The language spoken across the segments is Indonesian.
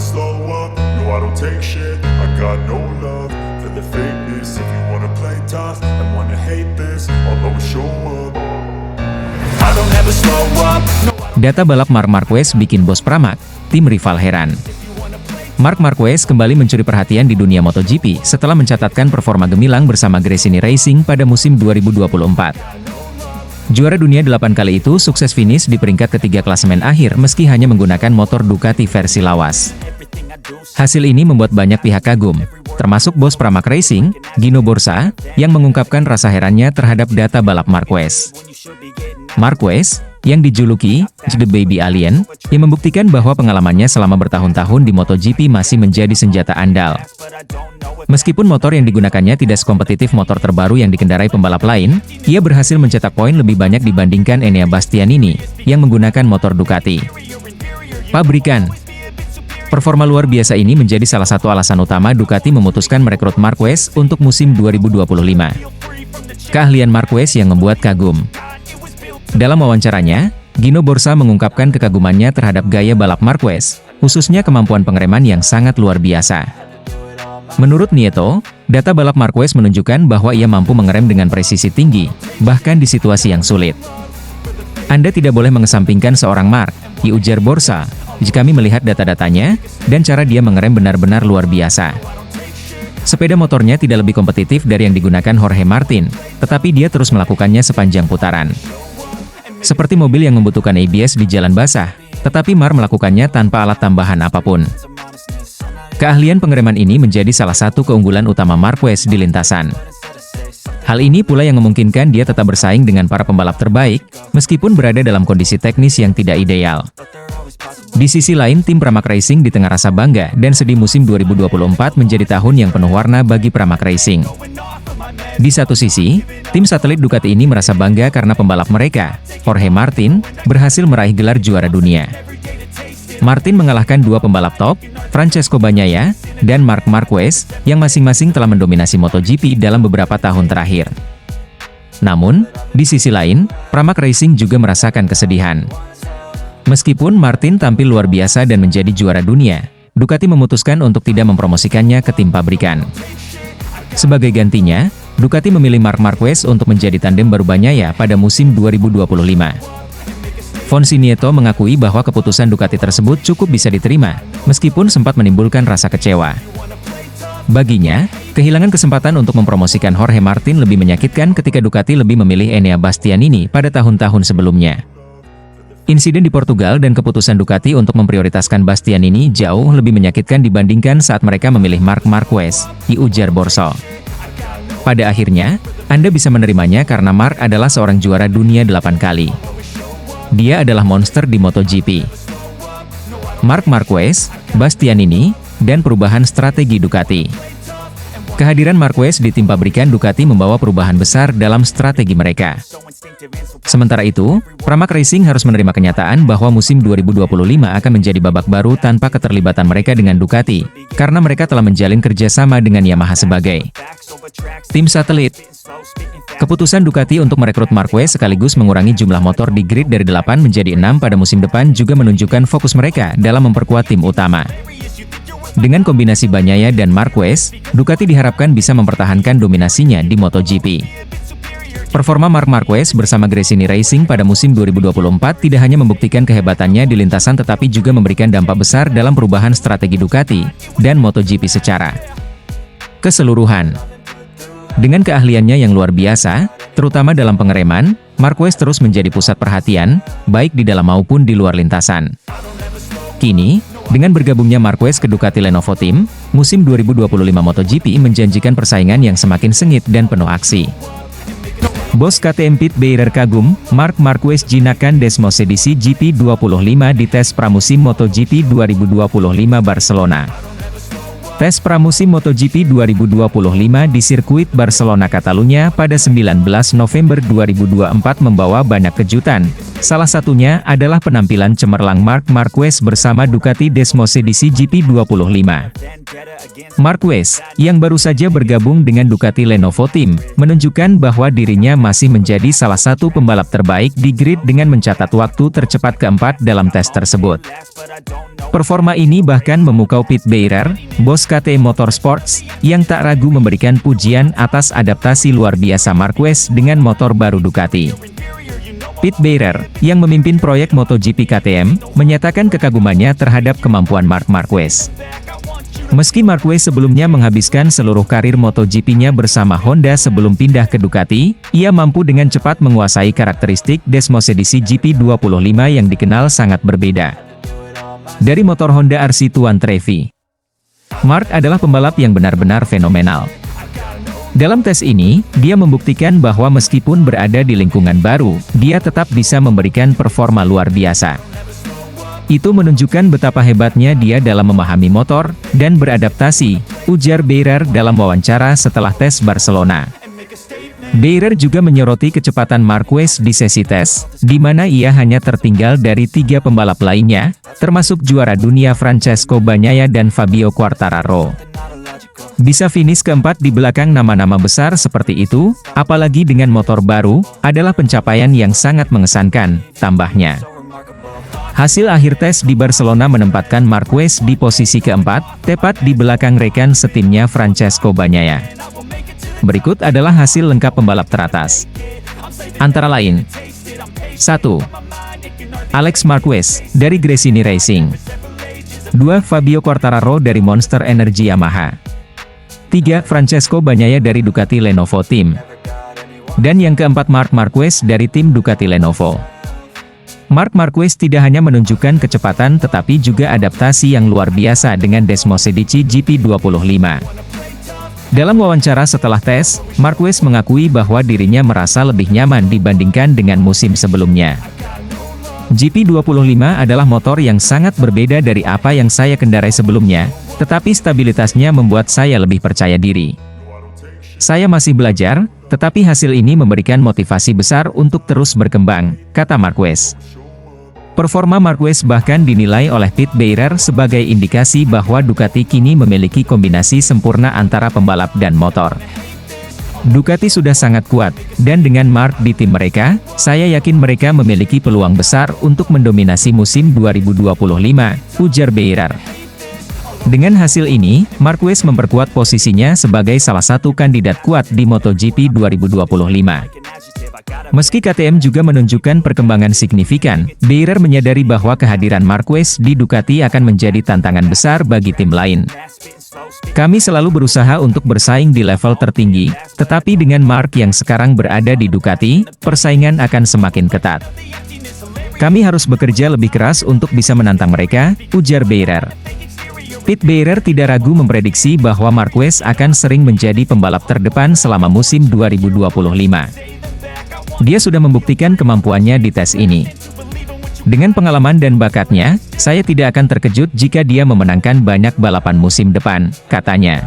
slow up, no I don't take shit. I got no love for the fakeness. If you wanna play tough and wanna hate this, I'll always show up. I don't ever slow up, no. Data balap Marc Marquez bikin bos Pramac, tim rival heran. Marc Marquez kembali mencuri perhatian di dunia MotoGP setelah mencatatkan performa gemilang bersama Gresini Racing pada musim 2024. Juara dunia 8 kali itu sukses finish di peringkat ketiga klasemen akhir meski hanya menggunakan motor Ducati versi lawas. Hasil ini membuat banyak pihak kagum, termasuk bos Pramac Racing, Gino Borsa, yang mengungkapkan rasa herannya terhadap data balap Marquez. Marquez, yang dijuluki The Baby Alien, yang membuktikan bahwa pengalamannya selama bertahun-tahun di MotoGP masih menjadi senjata andal. Meskipun motor yang digunakannya tidak sekompetitif motor terbaru yang dikendarai pembalap lain, ia berhasil mencetak poin lebih banyak dibandingkan Enea Bastianini, yang menggunakan motor Ducati. Pabrikan. Performa luar biasa ini menjadi salah satu alasan utama Ducati memutuskan merekrut Marquez untuk musim 2025. Keahlian Marquez yang membuat kagum. Dalam wawancaranya, Gino Borsa mengungkapkan kekagumannya terhadap gaya balap Marquez, khususnya kemampuan pengereman yang sangat luar biasa. Menurut Nieto, data balap Marquez menunjukkan bahwa ia mampu mengerem dengan presisi tinggi, bahkan di situasi yang sulit. Anda tidak boleh mengesampingkan seorang Marc, ujar Borsa, jika kami melihat data-datanya, dan cara dia mengerem benar-benar luar biasa. Sepeda motornya tidak lebih kompetitif dari yang digunakan Jorge Martin, tetapi dia terus melakukannya sepanjang putaran. Seperti mobil yang membutuhkan ABS di jalan basah, tetapi Marc melakukannya tanpa alat tambahan apapun. Keahlian pengereman ini menjadi salah satu keunggulan utama Marquez di lintasan. Hal ini pula yang memungkinkan dia tetap bersaing dengan para pembalap terbaik, meskipun berada dalam kondisi teknis yang tidak ideal. Di sisi lain, tim Pramac Racing di tengah rasa bangga dan sedih musim 2024 menjadi tahun yang penuh warna bagi Pramac Racing. Di satu sisi, tim satelit Ducati ini merasa bangga karena pembalap mereka, Jorge Martin, berhasil meraih gelar juara dunia. Martin mengalahkan dua pembalap top, Francesco Bagnaia dan Marc Marquez, yang masing-masing telah mendominasi MotoGP dalam beberapa tahun terakhir. Namun, di sisi lain, Pramac Racing juga merasakan kesedihan. Meskipun Martin tampil luar biasa dan menjadi juara dunia, Ducati memutuskan untuk tidak mempromosikannya ke tim pabrikan. Sebagai gantinya, Ducati memilih Marc Marquez untuk menjadi tandem baru Bagnaia pada musim 2025. Fonsi Nieto mengakui bahwa keputusan Ducati tersebut cukup bisa diterima, meskipun sempat menimbulkan rasa kecewa. Baginya, kehilangan kesempatan untuk mempromosikan Jorge Martin lebih menyakitkan ketika Ducati lebih memilih Enea Bastianini pada tahun-tahun sebelumnya. Insiden di Portugal dan keputusan Ducati untuk memprioritaskan Bastianini jauh lebih menyakitkan dibandingkan saat mereka memilih Marc Marquez, ujar Borsa. Pada akhirnya, Anda bisa menerimanya karena Marc adalah seorang juara dunia 8 kali. Dia adalah monster di MotoGP. Marc Marquez, Bastianini, dan perubahan strategi Ducati. Kehadiran Marquez di tim pabrikan Ducati membawa perubahan besar dalam strategi mereka. Sementara itu, Pramac Racing harus menerima kenyataan bahwa musim 2025 akan menjadi babak baru tanpa keterlibatan mereka dengan Ducati, karena mereka telah menjalin kerjasama dengan Yamaha sebagai tim satelit. Keputusan Ducati untuk merekrut Marquez sekaligus mengurangi jumlah motor di grid dari 8 menjadi 6 pada musim depan juga menunjukkan fokus mereka dalam memperkuat tim utama. Dengan kombinasi Bagnaia dan Marquez, Ducati diharapkan bisa mempertahankan dominasinya di MotoGP. Performa Marc Marquez bersama Gresini Racing pada musim 2024 tidak hanya membuktikan kehebatannya di lintasan tetapi juga memberikan dampak besar dalam perubahan strategi Ducati dan MotoGP secara keseluruhan. Dengan keahliannya yang luar biasa, terutama dalam pengereman, Marquez terus menjadi pusat perhatian, baik di dalam maupun di luar lintasan. Kini, dengan bergabungnya Marquez ke Ducati Lenovo Team, musim 2025 MotoGP menjanjikan persaingan yang semakin sengit dan penuh aksi. Bos KTM Pit Beirer kagum, Marc Marquez jinakan Desmos edisi GP25 di tes pramusim MotoGP 2025 Barcelona. Tes pramusim MotoGP 2025 di sirkuit Barcelona Catalunya pada 19 November 2024 membawa banyak kejutan. Salah satunya adalah penampilan cemerlang Marc Marquez bersama Ducati Desmosedici GP25. Marquez, yang baru saja bergabung dengan Ducati Lenovo Team, menunjukkan bahwa dirinya masih menjadi salah satu pembalap terbaik di grid dengan mencatat waktu tercepat keempat dalam tes tersebut. Performa ini bahkan memukau Pete Beirer, bos KTM Motorsports, yang tak ragu memberikan pujian atas adaptasi luar biasa Marquez dengan motor baru Ducati. Pete Beirer, yang memimpin proyek MotoGP KTM, menyatakan kekagumannya terhadap kemampuan Marc Marquez. Meski Marquez sebelumnya menghabiskan seluruh karir MotoGP-nya bersama Honda sebelum pindah ke Ducati, ia mampu dengan cepat menguasai karakteristik Desmosedici GP25 yang dikenal sangat berbeda dari motor Honda RC Tuan Trevi. Marc adalah pembalap yang benar-benar fenomenal. Dalam tes ini, dia membuktikan bahwa meskipun berada di lingkungan baru, dia tetap bisa memberikan performa luar biasa. Itu menunjukkan betapa hebatnya dia dalam memahami motor dan beradaptasi, ujar Beirer dalam wawancara setelah tes Barcelona. Beirer juga menyoroti kecepatan Marquez di sesi tes, di mana ia hanya tertinggal dari 3 pembalap lainnya, termasuk juara dunia Francesco Bagnaia dan Fabio Quartararo. Bisa finish keempat di belakang nama-nama besar seperti itu, apalagi dengan motor baru, adalah pencapaian yang sangat mengesankan, tambahnya. Hasil akhir tes di Barcelona menempatkan Marquez di posisi keempat, tepat di belakang rekan setimnya Francesco Bagnaia. Berikut adalah hasil lengkap pembalap teratas. Antara lain, 1. Alex Marquez, dari Gresini Racing. 2. Fabio Quartararo dari Monster Energy Yamaha. 3. Francesco Bagnaia dari Ducati Lenovo Team. Dan yang keempat Marc Marquez dari tim Ducati Lenovo. Marc Marquez tidak hanya menunjukkan kecepatan tetapi juga adaptasi yang luar biasa dengan Desmosedici GP25. Dalam wawancara setelah tes, Marquez mengakui bahwa dirinya merasa lebih nyaman dibandingkan dengan musim sebelumnya. GP25 adalah motor yang sangat berbeda dari apa yang saya kendarai sebelumnya, tetapi stabilitasnya membuat saya lebih percaya diri. Saya masih belajar, tetapi hasil ini memberikan motivasi besar untuk terus berkembang, kata Marquez. Performa Marquez bahkan dinilai oleh Pete Beirer sebagai indikasi bahwa Ducati kini memiliki kombinasi sempurna antara pembalap dan motor. Ducati sudah sangat kuat, dan dengan Marc di tim mereka, saya yakin mereka memiliki peluang besar untuk mendominasi musim 2025, ujar Beirer. Dengan hasil ini, Marquez memperkuat posisinya sebagai salah satu kandidat kuat di MotoGP 2025. Meski KTM juga menunjukkan perkembangan signifikan, Beirer menyadari bahwa kehadiran Marquez di Ducati akan menjadi tantangan besar bagi tim lain. Kami selalu berusaha untuk bersaing di level tertinggi, tetapi dengan Marc yang sekarang berada di Ducati, persaingan akan semakin ketat. Kami harus bekerja lebih keras untuk bisa menantang mereka, ujar Beirer. Pete Beirer tidak ragu memprediksi bahwa Marquez akan sering menjadi pembalap terdepan selama musim 2025. Dia sudah membuktikan kemampuannya di tes ini. Dengan pengalaman dan bakatnya, saya tidak akan terkejut jika dia memenangkan banyak balapan musim depan, katanya.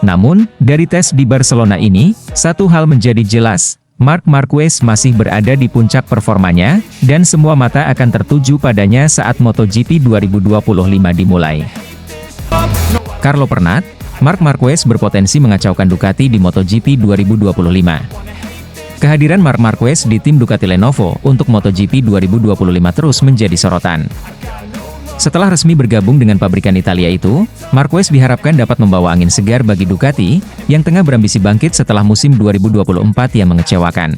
Namun, dari tes di Barcelona ini, satu hal menjadi jelas, Marc Marquez masih berada di puncak performanya, dan semua mata akan tertuju padanya saat MotoGP 2025 dimulai. Carlo Pernat, Marc Marquez berpotensi mengacaukan Ducati di MotoGP 2025. Kehadiran Marc Marquez di tim Ducati Lenovo untuk MotoGP 2025 terus menjadi sorotan. Setelah resmi bergabung dengan pabrikan Italia itu, Marquez diharapkan dapat membawa angin segar bagi Ducati, yang tengah berambisi bangkit setelah musim 2024 yang mengecewakan.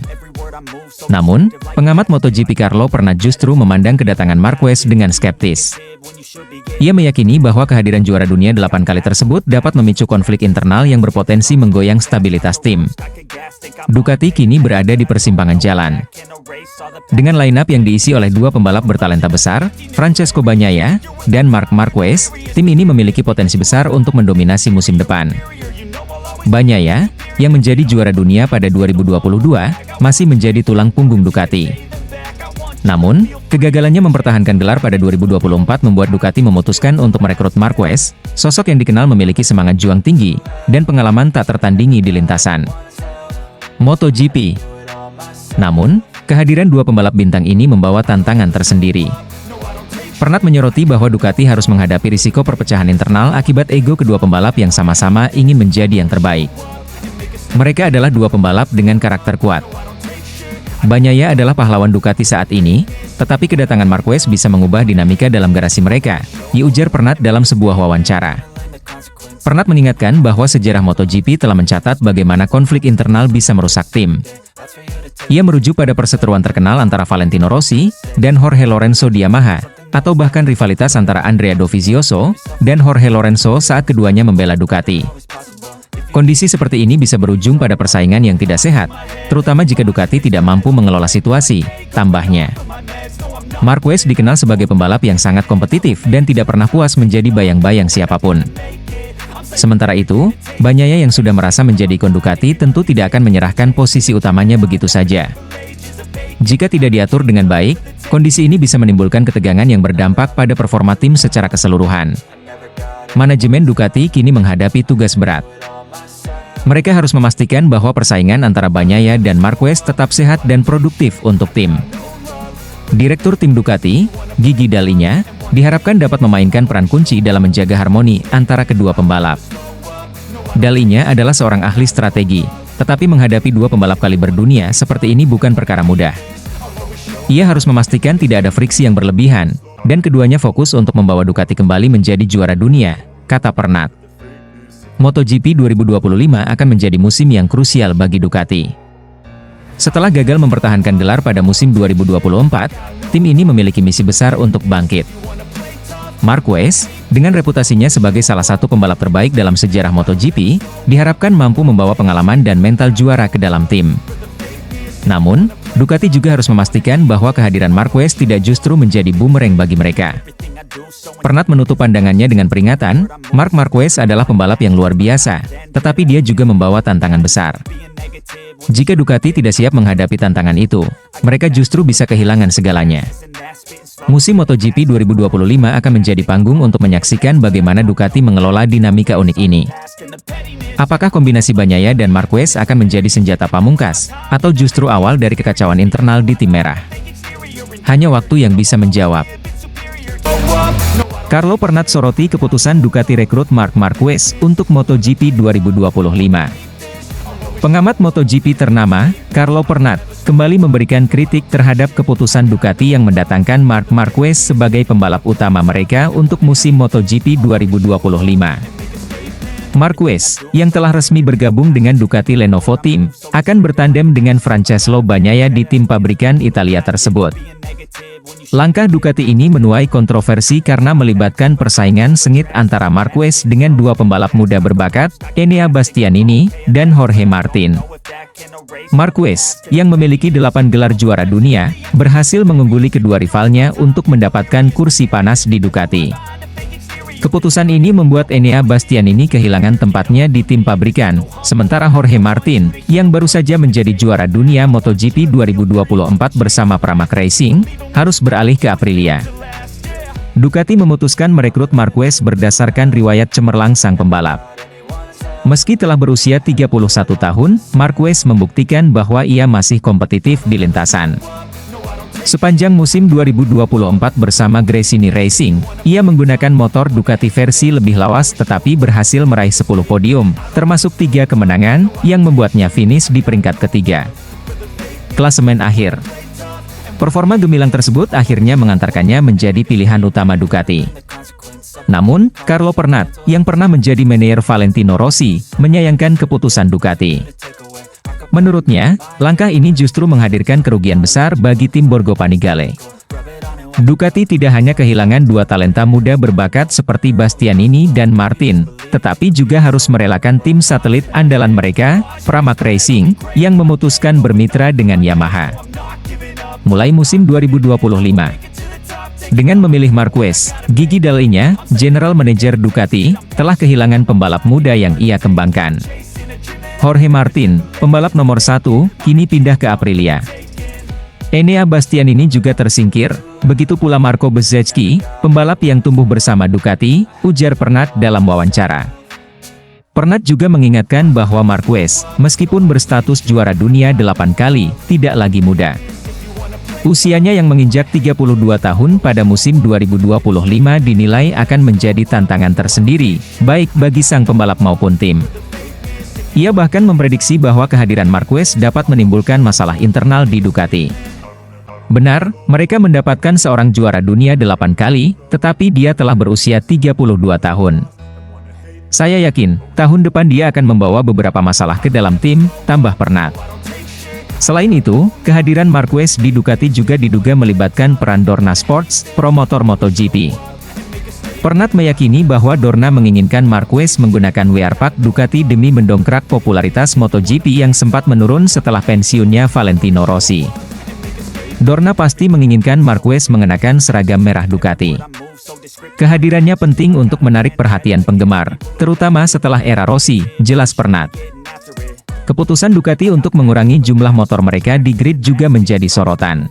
Namun, pengamat MotoGP Carlo Pernat justru memandang kedatangan Marquez dengan skeptis. Ia meyakini bahwa kehadiran juara dunia 8 kali tersebut dapat memicu konflik internal yang berpotensi menggoyang stabilitas tim. Ducati kini berada di persimpangan jalan. Dengan line-up yang diisi oleh 2 pembalap bertalenta besar, Francesco Bagnaia dan Marc Marquez, tim ini memiliki potensi besar untuk mendominasi musim depan. Bagnaia, yang menjadi juara dunia pada 2022, masih menjadi tulang punggung Ducati. Namun, kegagalannya mempertahankan gelar pada 2024 membuat Ducati memutuskan untuk merekrut Marquez, sosok yang dikenal memiliki semangat juang tinggi, dan pengalaman tak tertandingi di lintasan MotoGP. Namun, kehadiran dua pembalap bintang ini membawa tantangan tersendiri. Pernat menyoroti bahwa Ducati harus menghadapi risiko perpecahan internal akibat ego kedua pembalap yang sama-sama ingin menjadi yang terbaik. Mereka adalah dua pembalap dengan karakter kuat. Bagnaia adalah pahlawan Ducati saat ini, tetapi kedatangan Marquez bisa mengubah dinamika dalam garasi mereka, diujar Pernat dalam sebuah wawancara. Pernat mengingatkan bahwa sejarah MotoGP telah mencatat bagaimana konflik internal bisa merusak tim. Ia merujuk pada perseteruan terkenal antara Valentino Rossi dan Jorge Lorenzo di Yamaha, atau bahkan rivalitas antara Andrea Dovizioso dan Jorge Lorenzo saat keduanya membela Ducati. Kondisi seperti ini bisa berujung pada persaingan yang tidak sehat, terutama jika Ducati tidak mampu mengelola situasi, tambahnya. Marquez dikenal sebagai pembalap yang sangat kompetitif dan tidak pernah puas menjadi bayang-bayang siapapun. Sementara itu, Bagnaia yang sudah merasa menjadi ikon Ducati tentu tidak akan menyerahkan posisi utamanya begitu saja. Jika tidak diatur dengan baik, kondisi ini bisa menimbulkan ketegangan yang berdampak pada performa tim secara keseluruhan. Manajemen Ducati kini menghadapi tugas berat. Mereka harus memastikan bahwa persaingan antara Bagnaia dan Marquez tetap sehat dan produktif untuk tim. Direktur tim Ducati, Gigi Dall'Igna, diharapkan dapat memainkan peran kunci dalam menjaga harmoni antara kedua pembalap. Dall'Igna adalah seorang ahli strategi, tetapi menghadapi dua pembalap kaliber dunia seperti ini bukan perkara mudah. Ia harus memastikan tidak ada friksi yang berlebihan, dan keduanya fokus untuk membawa Ducati kembali menjadi juara dunia, kata Pernat. MotoGP 2025 akan menjadi musim yang krusial bagi Ducati. Setelah gagal mempertahankan gelar pada musim 2024, tim ini memiliki misi besar untuk bangkit. Marquez, dengan reputasinya sebagai salah satu pembalap terbaik dalam sejarah MotoGP, diharapkan mampu membawa pengalaman dan mental juara ke dalam tim. Namun, Ducati juga harus memastikan bahwa kehadiran Marquez tidak justru menjadi bumerang bagi mereka. Pernat menutup pandangannya dengan peringatan, Marc Marquez adalah pembalap yang luar biasa, tetapi dia juga membawa tantangan besar. Jika Ducati tidak siap menghadapi tantangan itu, mereka justru bisa kehilangan segalanya. Musim MotoGP 2025 akan menjadi panggung untuk menyaksikan bagaimana Ducati mengelola dinamika unik ini. Apakah kombinasi Bagnaia dan Marquez akan menjadi senjata pamungkas, atau justru awal dari kekacauan internal di tim merah? Hanya waktu yang bisa menjawab. Carlo Pernat soroti keputusan Ducati rekrut Marc Marquez untuk MotoGP 2025. Pengamat MotoGP ternama, Carlo Pernat, kembali memberikan kritik terhadap keputusan Ducati yang mendatangkan Marc Marquez sebagai pembalap utama mereka untuk musim MotoGP 2025. Marquez, yang telah resmi bergabung dengan Ducati Lenovo Team, akan bertandem dengan Francesco Bagnaia di tim pabrikan Italia tersebut. Langkah Ducati ini menuai kontroversi karena melibatkan persaingan sengit antara Marquez dengan dua pembalap muda berbakat, Enea Bastianini dan Jorge Martin. Marquez, yang memiliki 8 gelar juara dunia, berhasil mengungguli kedua rivalnya untuk mendapatkan kursi panas di Ducati. Keputusan ini membuat Enea Bastianini kehilangan tempatnya di tim pabrikan, sementara Jorge Martin, yang baru saja menjadi juara dunia MotoGP 2024 bersama Pramac Racing, harus beralih ke Aprilia. Ducati memutuskan merekrut Marquez berdasarkan riwayat cemerlang sang pembalap. Meski telah berusia 31 tahun, Marquez membuktikan bahwa ia masih kompetitif di lintasan. Sepanjang musim 2024 bersama Gresini Racing, ia menggunakan motor Ducati versi lebih lawas tetapi berhasil meraih 10 podium, termasuk 3 kemenangan, yang membuatnya finish di peringkat ketiga. Klasemen akhir. Performa gemilang tersebut akhirnya mengantarkannya menjadi pilihan utama Ducati. Namun, Carlo Pernat, yang pernah menjadi manajer Valentino Rossi, menyayangkan keputusan Ducati. Menurutnya, langkah ini justru menghadirkan kerugian besar bagi tim Borgo Panigale. Ducati tidak hanya kehilangan dua talenta muda berbakat seperti Bastianini dan Martin, tetapi juga harus merelakan tim satelit andalan mereka, Pramac Racing, yang memutuskan bermitra dengan Yamaha mulai musim 2025. Dengan memilih Marquez, Gigi Dall'Igna, General Manager Ducati, telah kehilangan pembalap muda yang ia kembangkan. Jorge Martin, pembalap nomor 1, kini pindah ke Aprilia. Enea Bastianini juga tersingkir, begitu pula Marco Bezzecchi, pembalap yang tumbuh bersama Ducati, ujar Pernat dalam wawancara. Pernat juga mengingatkan bahwa Marquez, meskipun berstatus juara dunia 8 kali, tidak lagi muda. Usianya yang menginjak 32 tahun pada musim 2025 dinilai akan menjadi tantangan tersendiri, baik bagi sang pembalap maupun tim. Ia bahkan memprediksi bahwa kehadiran Marquez dapat menimbulkan masalah internal di Ducati. Benar, mereka mendapatkan seorang juara dunia 8 kali, tetapi dia telah berusia 32 tahun. Saya yakin, tahun depan dia akan membawa beberapa masalah ke dalam tim, tambah Pernat. Selain itu, kehadiran Marquez di Ducati juga diduga melibatkan peran Dorna Sports, promotor MotoGP. Pernat meyakini bahwa Dorna menginginkan Marquez menggunakan wear pack Ducati demi mendongkrak popularitas MotoGP yang sempat menurun setelah pensiunnya Valentino Rossi. Dorna pasti menginginkan Marquez mengenakan seragam merah Ducati. Kehadirannya penting untuk menarik perhatian penggemar, terutama setelah era Rossi, jelas Pernat. Keputusan Ducati untuk mengurangi jumlah motor mereka di grid juga menjadi sorotan.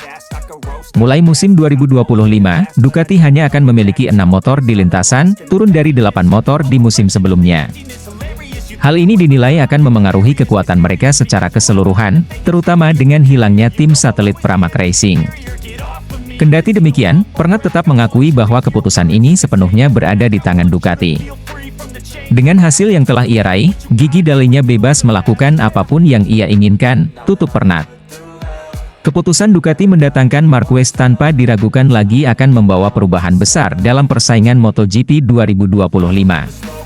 Mulai musim 2025, Ducati hanya akan memiliki 6 motor di lintasan, turun dari 8 motor di musim sebelumnya. Hal ini dinilai akan memengaruhi kekuatan mereka secara keseluruhan, terutama dengan hilangnya tim satelit Pramac Racing. Kendati demikian, Pernat tetap mengakui bahwa keputusan ini sepenuhnya berada di tangan Ducati. Dengan hasil yang telah ia raih, Gigi Dall'Igna bebas melakukan apapun yang ia inginkan, tutup Pernat. Keputusan Ducati mendatangkan Marquez tanpa diragukan lagi akan membawa perubahan besar dalam persaingan MotoGP 2025.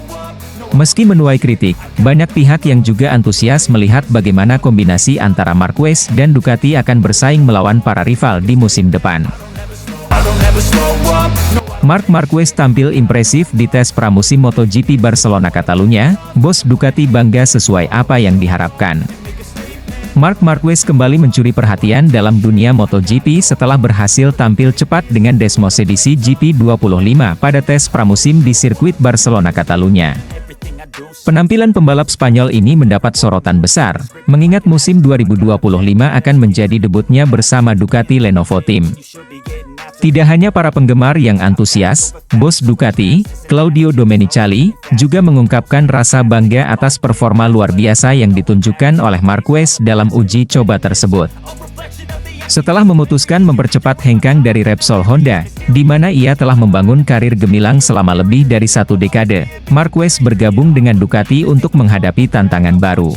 Meski menuai kritik, banyak pihak yang juga antusias melihat bagaimana kombinasi antara Marquez dan Ducati akan bersaing melawan para rival di musim depan. Marc Marquez tampil impresif di tes pramusim MotoGP Barcelona Catalunya, bos Ducati bangga sesuai apa yang diharapkan. Marc Marquez kembali mencuri perhatian dalam dunia MotoGP setelah berhasil tampil cepat dengan Desmos edisi GP25 pada tes pramusim di sirkuit Barcelona Catalunya. Penampilan pembalap Spanyol ini mendapat sorotan besar, mengingat musim 2025 akan menjadi debutnya bersama Ducati Lenovo Team. Tidak hanya para penggemar yang antusias, bos Ducati, Claudio Domenicali, juga mengungkapkan rasa bangga atas performa luar biasa yang ditunjukkan oleh Marquez dalam uji coba tersebut. Setelah memutuskan mempercepat hengkang dari Repsol Honda, di mana ia telah membangun karir gemilang selama lebih dari 1 dekade, Marquez bergabung dengan Ducati untuk menghadapi tantangan baru.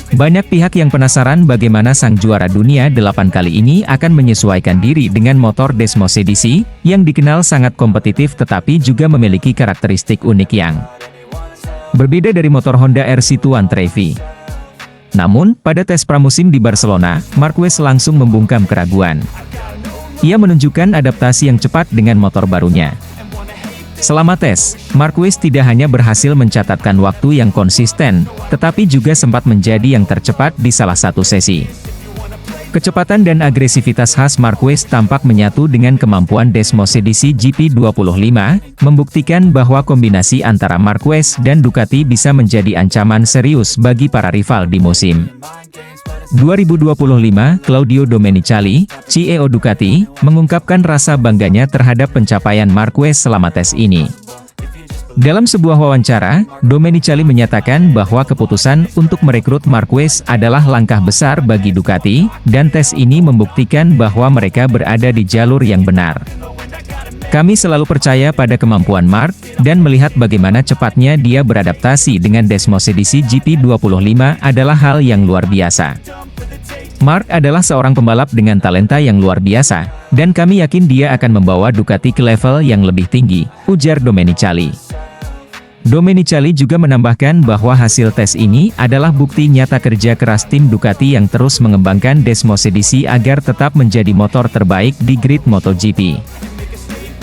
Banyak pihak yang penasaran bagaimana sang juara dunia 8 kali ini akan menyesuaikan diri dengan motor Desmos edisi, yang dikenal sangat kompetitif tetapi juga memiliki karakteristik unik yang berbeda dari motor Honda RC1 Trevi. Namun, pada tes pramusim di Barcelona, Marquez langsung membungkam keraguan. Ia menunjukkan adaptasi yang cepat dengan motor barunya. Selama tes, Marquez tidak hanya berhasil mencatatkan waktu yang konsisten, tetapi juga sempat menjadi yang tercepat di salah satu sesi. Kecepatan dan agresivitas khas Marquez tampak menyatu dengan kemampuan Desmos edisi GP25, membuktikan bahwa kombinasi antara Marquez dan Ducati bisa menjadi ancaman serius bagi para rival di musim 2025. Claudio Domenicali, CEO Ducati, mengungkapkan rasa bangganya terhadap pencapaian Marquez selama tes ini. Dalam sebuah wawancara, Domenicali menyatakan bahwa keputusan untuk merekrut Marquez adalah langkah besar bagi Ducati, dan tes ini membuktikan bahwa mereka berada di jalur yang benar. Kami selalu percaya pada kemampuan Marc, dan melihat bagaimana cepatnya dia beradaptasi dengan Desmos edisi GP25 adalah hal yang luar biasa. Marc adalah seorang pembalap dengan talenta yang luar biasa, dan kami yakin dia akan membawa Ducati ke level yang lebih tinggi, ujar Domenicali. Domenicali juga menambahkan bahwa hasil tes ini adalah bukti nyata kerja keras tim Ducati yang terus mengembangkan Desmos edisi agar tetap menjadi motor terbaik di grid MotoGP.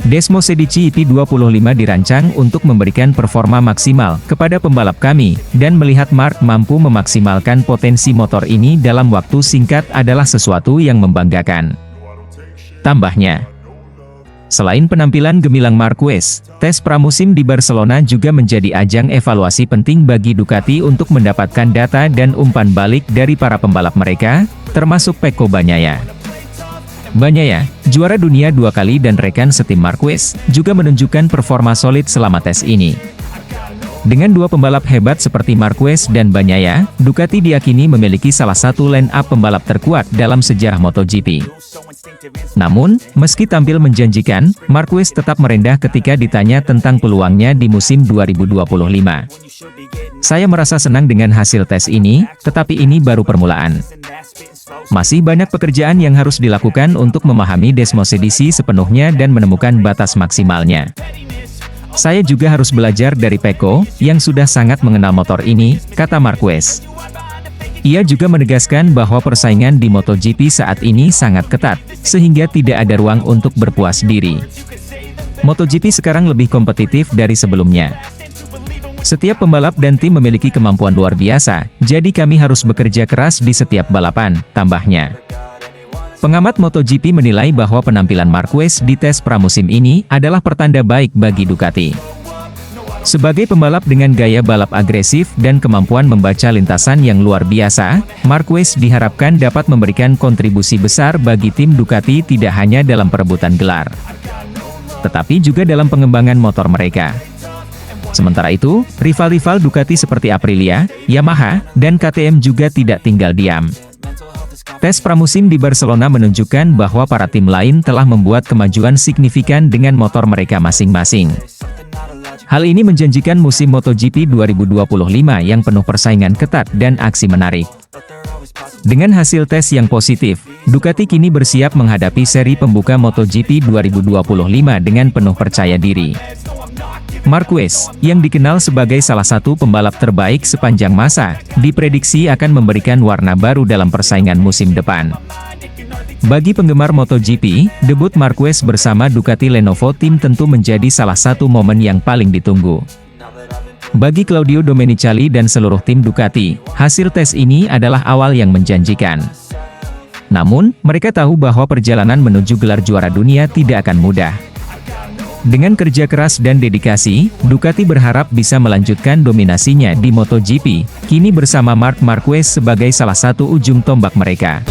Desmos edisi GP25 dirancang untuk memberikan performa maksimal kepada pembalap kami, dan melihat Marc mampu memaksimalkan potensi motor ini dalam waktu singkat adalah sesuatu yang membanggakan. Tambahnya. Selain penampilan gemilang Marquez, tes pramusim di Barcelona juga menjadi ajang evaluasi penting bagi Ducati untuk mendapatkan data dan umpan balik dari para pembalap mereka, termasuk Pecco Bagnaia. Bagnaia, juara dunia 2 kali dan rekan setim Marquez, juga menunjukkan performa solid selama tes ini. Dengan dua pembalap hebat seperti Marquez dan Bagnaia, Ducati diyakini memiliki salah satu line-up pembalap terkuat dalam sejarah MotoGP. Namun, meski tampil menjanjikan, Marquez tetap merendah ketika ditanya tentang peluangnya di musim 2025. Saya merasa senang dengan hasil tes ini, tetapi ini baru permulaan. Masih banyak pekerjaan yang harus dilakukan untuk memahami Desmosedici sepenuhnya dan menemukan batas maksimalnya. Saya juga harus belajar dari Pecco, yang sudah sangat mengenal motor ini, kata Marquez. Ia juga menegaskan bahwa persaingan di MotoGP saat ini sangat ketat, sehingga tidak ada ruang untuk berpuas diri. MotoGP sekarang lebih kompetitif dari sebelumnya. Setiap pembalap dan tim memiliki kemampuan luar biasa, jadi kami harus bekerja keras di setiap balapan, tambahnya. Pengamat MotoGP menilai bahwa penampilan Marquez di tes pramusim ini adalah pertanda baik bagi Ducati. Sebagai pembalap dengan gaya balap agresif dan kemampuan membaca lintasan yang luar biasa, Marquez diharapkan dapat memberikan kontribusi besar bagi tim Ducati tidak hanya dalam perebutan gelar, tetapi juga dalam pengembangan motor mereka. Sementara itu, rival-rival Ducati seperti Aprilia, Yamaha, dan KTM juga tidak tinggal diam. Tes pramusim di Barcelona menunjukkan bahwa para tim lain telah membuat kemajuan signifikan dengan motor mereka masing-masing. Hal ini menjanjikan musim MotoGP 2025 yang penuh persaingan ketat dan aksi menarik. Dengan hasil tes yang positif, Ducati kini bersiap menghadapi seri pembuka MotoGP 2025 dengan penuh percaya diri. Marquez, yang dikenal sebagai salah satu pembalap terbaik sepanjang masa, diprediksi akan memberikan warna baru dalam persaingan musim depan. Bagi penggemar MotoGP, debut Marquez bersama Ducati Lenovo Team tentu menjadi salah satu momen yang paling ditunggu. Bagi Claudio Domenicali dan seluruh tim Ducati, hasil tes ini adalah awal yang menjanjikan. Namun, mereka tahu bahwa perjalanan menuju gelar juara dunia tidak akan mudah. Dengan kerja keras dan dedikasi, Ducati berharap bisa melanjutkan dominasinya di MotoGP, kini bersama Marc Marquez sebagai salah satu ujung tombak mereka.